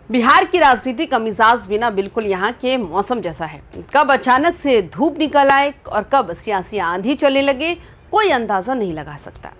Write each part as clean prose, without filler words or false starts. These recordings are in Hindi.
बिहार की राजनीति का मिजाज बिना बिल्कुल यहाँ के मौसम जैसा है। कब अचानक से धूप निकल आए और कब सियासी आंधी चलने लगे, कोई अंदाजा नहीं लगा सकता।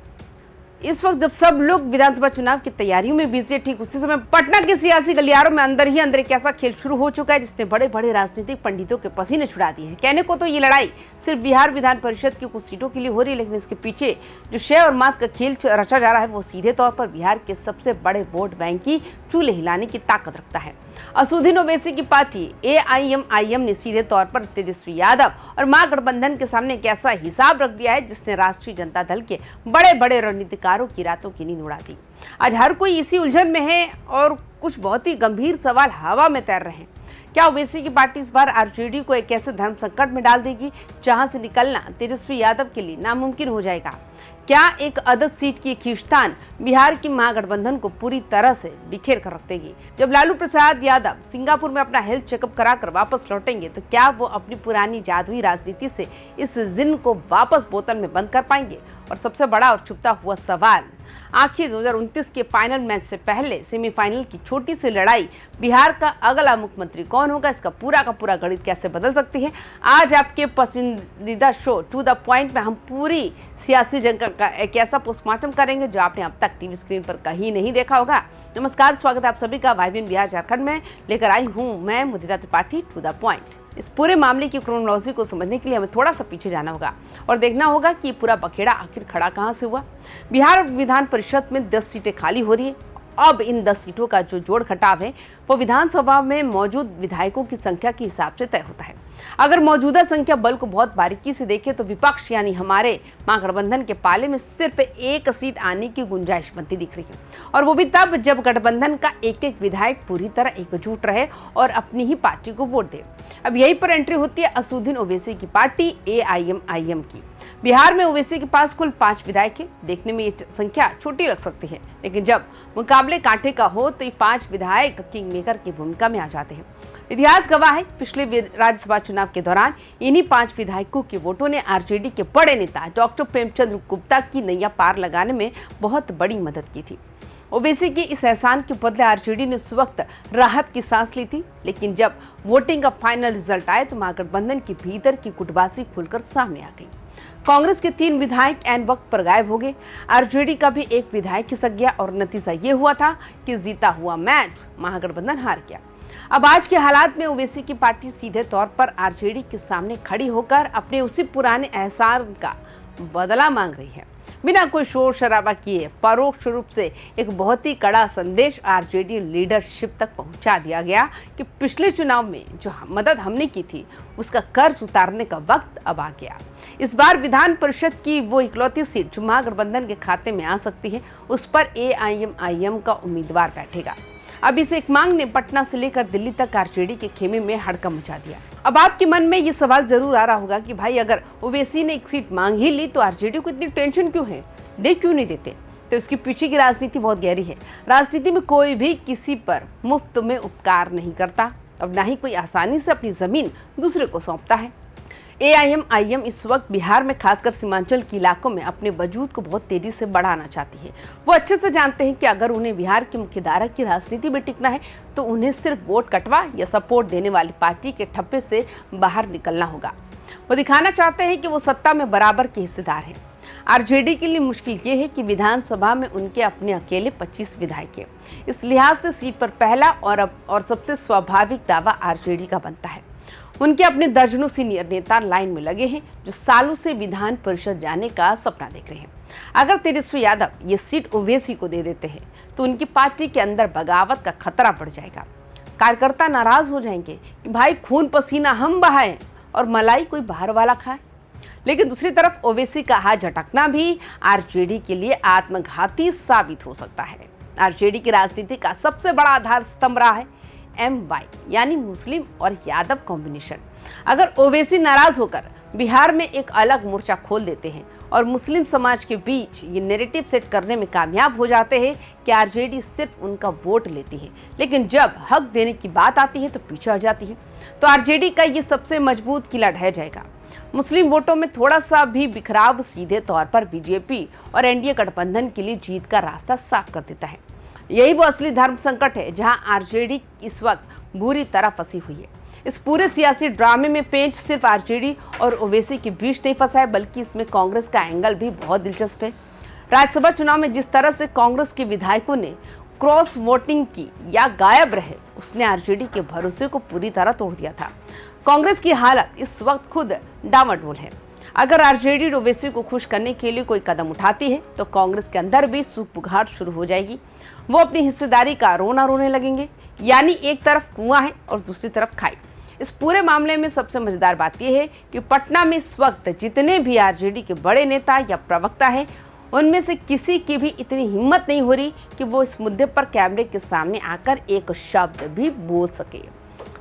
इस वक्त जब सब लोग विधानसभा चुनाव की तैयारियों में बिजी है, ठीक उसी समय पटना के सियासी गलियारों में अंदर ही अंदर एक ऐसा खेल शुरू हो चुका है जिसने बड़े बड़े राजनीतिक पंडितों के पसीने छुड़ा दिए हैं। कहने को तो ये लड़ाई सिर्फ बिहार विधान परिषद की कुछ सीटों के लिए हो रही है, लेकिन इसके पीछे जो शय और मात का खेल रचा जा रहा है वो सीधे तौर पर बिहार के सबसे बड़े वोट बैंक की चूल्हे हिलाने की ताकत रखता है। असुद्दीन ओवैसी की पार्टी AIMIM ने सीधे तौर पर तेजस्वी यादव और महागठबंधन के सामने एक ऐसा हिसाब रख दिया है जिसने राष्ट्रीय जनता दल के बड़े बड़े रणनीतिकारों की रातों की नींद उड़ा दी। आज हर कोई इसी उलझन में है और कुछ बहुत ही गंभीर सवाल हवा में तैर रहे हैं। क्या ओवैसी की पार्टी इस बार RJD को एक ऐसे धर्म संकट में डाल देगी जहां से निकलना तेजस्वी यादव के लिए नामुमकिन हो जाएगा? क्या एक अदद सीट की खींचतान बिहार की महागठबंधन को पूरी तरह से बिखेर कर रख देगी? जब लालू प्रसाद यादव सिंगापुर में अपना हेल्थ चेकअप कराकर वापस लौटेंगे तो क्या वो अपनी पुरानी जादुई राजनीति से इस जिन को वापस बोतल में बंद कर पाएंगे? और सबसे बड़ा और छुपता हुआ सवाल, आखिर 2029 के फाइनल मैच से पहले सेमीफाइनल की छोटी सी लड़ाई बिहार का अगला मुख्यमंत्री कौन होगा, इसका पूरा का पूरा गणित कैसे बदल सकती है? आज आपके पसंदीदा शो टू द पॉइंट में हम पूरी सियासी जंग का एक ऐसा पोस्टमार्टम करेंगे जो आपने अब तक टीवी स्क्रीन पर कहीं नहीं देखा होगा। नमस्कार, स्वागत है आप सभी का वाइब्रेंट बिहार झारखंड में। लेकर आई हूँ मैं मुदिता त्रिपाठी टू द पॉइंट। इस पूरे मामले की क्रोनोलॉजी को समझने के लिए हमें थोड़ा सा पीछे जाना होगा और देखना होगा कि पूरा बखेड़ा आखिर खड़ा कहां से हुआ। बिहार विधान परिषद में 10 सीटें खाली हो रही है। अब इन 10 सीटों का जो जोड़ घटाव है वो विधानसभा में मौजूद विधायकों की संख्या के हिसाब से तय होता है। अगर मौजूदा संख्या बल को बहुत बारीकी से देखें तो विपक्ष यानी हमारे महागठबंधन के पाले में सिर्फ एक सीट आने की गुंजाइश बनती दिख रही है, और वो भी तब जब गठबंधन का एक एक विधायक पूरी तरह एकजुट रहे और अपनी ही पार्टी को वोट दे। अब यहीं पर एंट्री होती है असुद्दीन ओवैसी की पार्टी AIMIM की। बिहार में ओवैसी के पास कुल 5 विधायक है। देखने में ये संख्या छोटी लग सकती है, लेकिन जब मुकाबले कांटे का हो तो ये 5 विधायक किंग मेकर की भूमिका में आ जाते हैं। इतिहास गवाह है, पिछले राज्यसभा चुनाव के दौरान इन्हीं 5 विधायकों के वोटों ने RJD के बड़े नेता डॉक्टर प्रेमचंद्र गुप्ता की नैया पार लगाने में बहुत बड़ी मदद की थी। ओवैसी के इस एहसान के बदले RJD ने उस वक्त राहत की सांस ली थी, लेकिन जब वोटिंग का फाइनल रिजल्ट आया तो महागठबंधन के भीतर की गुटबाजी खुलकर सामने आ गई। कांग्रेस के 3 विधायक ऐन वक्त पर गायब हो गए। RJD का भी एक विधायक खिसक गया और नतीजा ये हुआ था कि जीता हुआ मैच महागठबंधन हार गया। अब आज के हालात में ओवैसी की पार्टी सीधे तौर पर RJD के सामने खड़ी होकर अपने उसी पुराने एहसान का बदला मांग रही है। बिना कोई शोर शराबा किए परोक्ष रूप से एक बहुत ही कड़ा संदेश RJD लीडरशिप तक पहुंचा दिया गया कि पिछले चुनाव में जो मदद हमने की थी उसका कर्ज उतारने का वक्त अब आ गया। इस बार विधान परिषद की वो इकलौती सीट जो महागठबंधन के खाते में आ सकती है, उस पर AIMIM का उम्मीदवार बैठेगा। अब इस एक मांग ने पटना से लेकर दिल्ली तक RJD के खेमे में हड़कंप मचा दिया। अब आपके मन में ये सवाल जरूर आ रहा होगा कि भाई अगर ओवैसी ने एक सीट मांग ही ली तो RJD को इतनी टेंशन क्यों है, दे क्यों नहीं देते? तो इसके पीछे की राजनीति बहुत गहरी है। राजनीति में कोई भी किसी पर मुफ्त में उपकार नहीं करता, अब ना ही कोई आसानी से अपनी जमीन दूसरे को सौंपता है। AIMIM इस वक्त बिहार में खासकर सीमांचल के इलाकों में अपने वजूद को बहुत तेजी से बढ़ाना चाहती है। वो अच्छे से जानते हैं कि अगर उन्हें बिहार की मुख्यधारा की राजनीति में टिकना है तो उन्हें सिर्फ वोट कटवा या सपोर्ट देने वाली पार्टी के ठप्पे से बाहर निकलना होगा। वो दिखाना चाहते हैं कि वो सत्ता में बराबर के हिस्सेदार हैं। RJD के लिए मुश्किल ये है कि विधानसभा में उनके अपने अकेले 25 विधायक हैं। इस लिहाज से सीट पर पहला और सबसे स्वाभाविक दावा RJD का बनता है। उनके अपने दर्जनों सीनियर नेता लाइन में लगे हैं जो सालों से विधान परिषद जाने का सपना देख रहे हैं। अगर तेजस्वी यादव ये सीट ओवैसी को दे देते हैं तो उनकी पार्टी के अंदर बगावत का खतरा बढ़ जाएगा। कार्यकर्ता नाराज हो जाएंगे कि भाई खून पसीना हम बहाएं और मलाई कोई बाहर वाला खाए। लेकिन दूसरी तरफ ओवैसी का हाथ झटकना भी RJD के लिए आत्मघाती साबित हो सकता है। RJD की राजनीति का सबसे बड़ा आधार स्तंभ रहा है MY यानी मुस्लिम और यादव कॉम्बिनेशन। अगर ओवैसी नाराज होकर बिहार में एक अलग मोर्चा खोल देते हैं और मुस्लिम समाज के बीच ये नैरेटिव सेट करने में कामयाब हो जाते हैं कि RJD सिर्फ उनका वोट लेती है, लेकिन जब हक देने की बात आती है तो पीछे हट जाती है, तो RJD का ये सबसे मजबूत किला ढह जाएगा। मुस्लिम वोटों में थोड़ा सा भी बिखराव सीधे तौर पर BJP और NDA गठबंधन के लिए जीत का रास्ता साफ कर देता है। यही वो असली धर्म संकट है जहां आरजेडी इस वक्त बुरी तरह फंसी हुई है। इस पूरे सियासी ड्रामे में पेंच सिर्फ आरजेडी और ओवैसी के बीच नहीं फंसा है, बल्कि इसमें कांग्रेस का एंगल भी बहुत दिलचस्प है। राज्यसभा चुनाव में जिस तरह से कांग्रेस के विधायकों ने क्रॉस वोटिंग की या गायब रहे, उसने आरजेडी के भरोसे को पूरी तरह तोड़ दिया था। कांग्रेस की हालत इस वक्त खुद डामाडोल है। अगर आरजेडी ओवैसी को खुश करने के लिए कोई कदम उठाती है तो कांग्रेस के अंदर भी सुगबुगाहट शुरू हो जाएगी। वो अपनी हिस्सेदारी का रोना रोने लगेंगे, यानी एक तरफ कुआं है और दूसरी तरफ खाई। इस पूरे मामले में सबसे मजेदार बात यह है कि पटना में इस वक्त जितने भी आरजेडी के बड़े नेता या प्रवक्ता हैं, उनमें से किसी की भी इतनी हिम्मत नहीं हो रही कि वो इस मुद्दे पर कैमरे के सामने आकर एक शब्द भी बोल सके।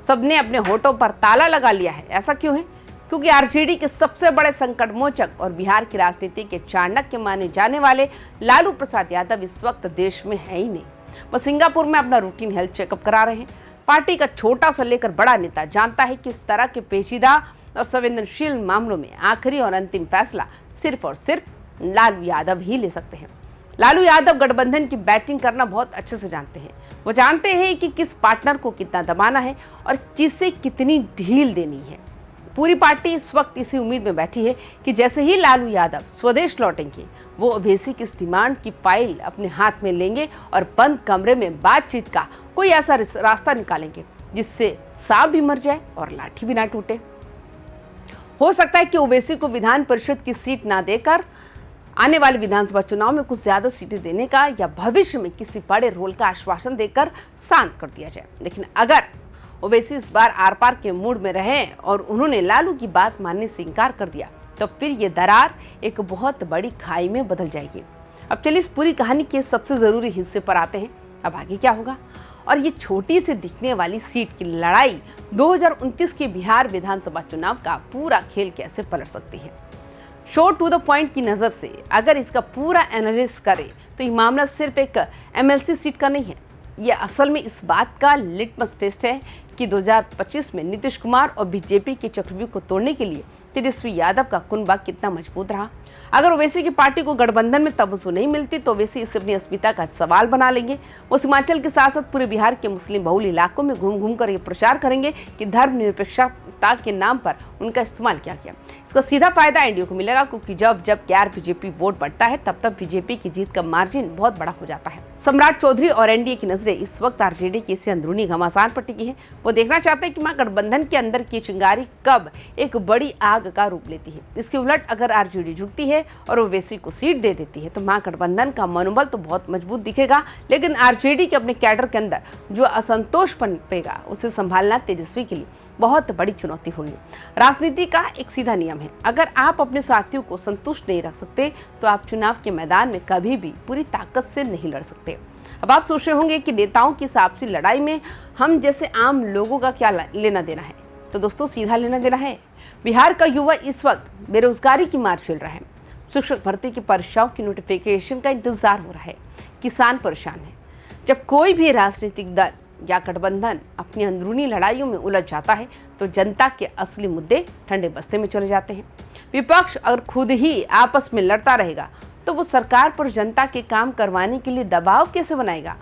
सबने अपने होठों पर ताला लगा लिया है। ऐसा क्यों है? क्योंकि आरजेडी के सबसे बड़े संकट मोचक और बिहार की राजनीति के चाणक्य माने जाने वाले लालू प्रसाद यादव इस वक्त देश में है ही नहीं। वो सिंगापुर में अपना रूटीन हेल्थ चेकअप करा रहे हैं। पार्टी का छोटा सा लेकर बड़ा नेता जानता है कि इस तरह के पेचीदा और संवेदनशील मामलों में आखिरी और अंतिम फैसला सिर्फ और सिर्फ लालू यादव ही ले सकते हैं। लालू यादव गठबंधन की बैटिंग करना बहुत अच्छे से जानते हैं। वो जानते हैं कि किस पार्टनर को कितना दबाना है और किसे कितनी ढील देनी है। पूरी पार्टी इस वक्त इसी उम्मीद में बैठी है कि जैसे ही लालू यादव स्वदेश लौटेंगे, वो ओवैसी की इस डिमांड की फाइल अपने हाथ में लेंगे और बंद कमरे में बातचीत का कोई ऐसा रास्ता निकालेंगे जिससे सांप भी मर जाए और लाठी भी ना टूटे। हो सकता है कि ओवैसी को विधान परिषद की सीट ना देकर आने वाले विधानसभा चुनाव में कुछ ज्यादा सीटें देने का या भविष्य में किसी बड़े रोल का आश्वासन देकर शांत कर दिया जाए। लेकिन अगर ओवैसी इस बार आर पार के मूड में रहे और उन्होंने लालू की बात मानने से इनकार कर दिया, तो फिर ये दरार एक बहुत बड़ी खाई में बदल जाएगी। अब चलिए इस पूरी कहानी के सबसे जरूरी हिस्से पर आते हैं। अब आगे क्या होगा और ये छोटी सी दिखने वाली सीट की लड़ाई 2029 के बिहार विधानसभा चुनाव का पूरा खेल कैसे पलट सकती है। शो टू द पॉइंट की नज़र से अगर इसका पूरा एनालिसिस करें तो ये मामला सिर्फ एक एमएलसी सीट का नहीं है। ये असल में इस बात का लिटमस टेस्ट है कि 2025 में नीतीश कुमार और बीजेपी के चक्रव्यूह को तोड़ने के लिए तेजस्वी यादव का कुनबा कितना मजबूत रहा। अगर ओवैसी की पार्टी को गठबंधन में तवज्जो नहीं मिलती तो ओवैसी इसे अपनी अस्मिता का सवाल बना लेंगे। वो सीमांचल के साथ साथ पूरे बिहार के मुस्लिम बहुल इलाकों में घूम घूम कर ये प्रचार करेंगे कि धर्मनिरपेक्षता के नाम पर उनका इस्तेमाल किया गया। इसका सीधा फायदा एनडीए को मिलेगा, क्योंकि जब जब गैर बीजेपी वोट बढ़ता है तब तब बीजेपी की जीत का मार्जिन बहुत बड़ा हो जाता है। सम्राट चौधरी और एनडीए की नजरें इस वक्त आरजेडी की इसी अंदरूनी घमासान पर टिकी है। वो देखना चाहते हैं कि महागठबंधन के अंदर की चिंगारी कब एक बड़ी आग का रूप लेती है। इसके उलट अगर आरजेडी झुकती है और ओवैसी को सीट दे देती है तो महागठबंधन का मनोबल तो बहुत मजबूत दिखेगा, लेकिन आरजेडी के अपने कैडर के अंदर जो असंतोष पनपेगा उसे संभालना तेजस्वी के लिए बहुत बड़ी चुनौती होगी। राजनीति का एक सीधा नियम है, अगर आप अपने साथियों को संतुष्ट नहीं रख सकते तो आप चुनाव के मैदान में कभी भी पूरी ताकत से नहीं लड़ सकते। अब आप सोच रहे होंगे कि नेताओं की आपसी लड़ाई में हम जैसे आम लोगों का क्या लेना देना है, तो दोस्तों सीधा लेना देना है। बिहार का युवा इस वक्त बेरोजगारी की मार झेल रहा है। शिक्षक भर्ती की परीक्षाओं की नोटिफिकेशन का इंतजार हो रहा है। किसान परेशान है। जब कोई भी राजनीतिक दल या गठबंधन अपनी अंदरूनी लड़ाइयों में उलझ जाता है तो जनता के असली मुद्दे ठंडे बस्ते में चले जाते हैं। विपक्ष अगर खुद ही आपस में लड़ता रहेगा तो वो सरकार पर जनता के काम करवाने के लिए दबाव कैसे बनाएगा।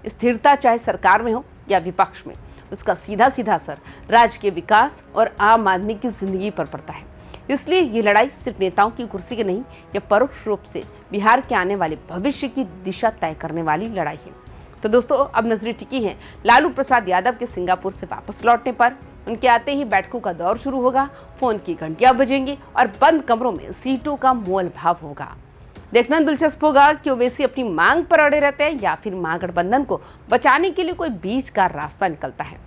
स्थिरता चाहे सरकार में हो या विपक्ष में, उसका सीधा सीधा असर राज्य के विकास और आम आदमी की जिंदगी पर पड़ता है। इसलिए ये लड़ाई सिर्फ नेताओं की कुर्सी की नहीं, ये परोक्ष रूप से बिहार के आने वाले भविष्य की दिशा तय करने वाली लड़ाई है। तो दोस्तों अब नजरें टिकी हैं लालू प्रसाद यादव के सिंगापुर से वापस लौटने पर। उनके आते ही बैठकों का दौर शुरू होगा, फोन की घंटियां बजेंगी और बंद कमरों में सीटों का मोल भाव होगा। देखना दिलचस्प होगा कि ओवैसी अपनी मांग पर अड़े रहते हैं या फिर महागठबंधन को बचाने के लिए कोई बीच का रास्ता निकलता है।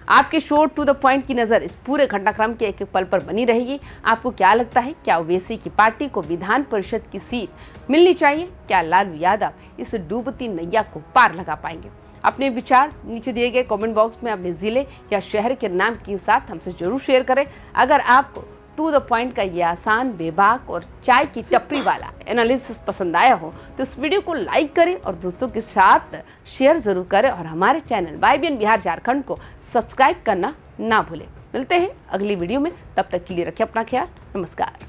आपके शो टू द पॉइंट की नजर इस पूरे घटनाक्रम के एक एक पल पर बनी रहेगी। आपको क्या लगता है, क्या ओवैसी की पार्टी को विधान परिषद की सीट मिलनी चाहिए? क्या लालू यादव इस डूबती नैया को पार लगा पाएंगे? अपने विचार नीचे दिए गए कमेंट बॉक्स में अपने जिले या शहर के नाम के साथ हमसे जरूर शेयर करें। अगर आपको टू द पॉइंट का ये आसान, बेबाक और चाय की टपरी वाला एनालिसिस पसंद आया हो तो इस वीडियो को लाइक करें और दोस्तों के साथ शेयर जरूर करें और हमारे चैनल YBN बिहार झारखंड को सब्सक्राइब करना ना भूलें। मिलते हैं अगली वीडियो में, तब तक के लिए रखें अपना ख्याल। नमस्कार।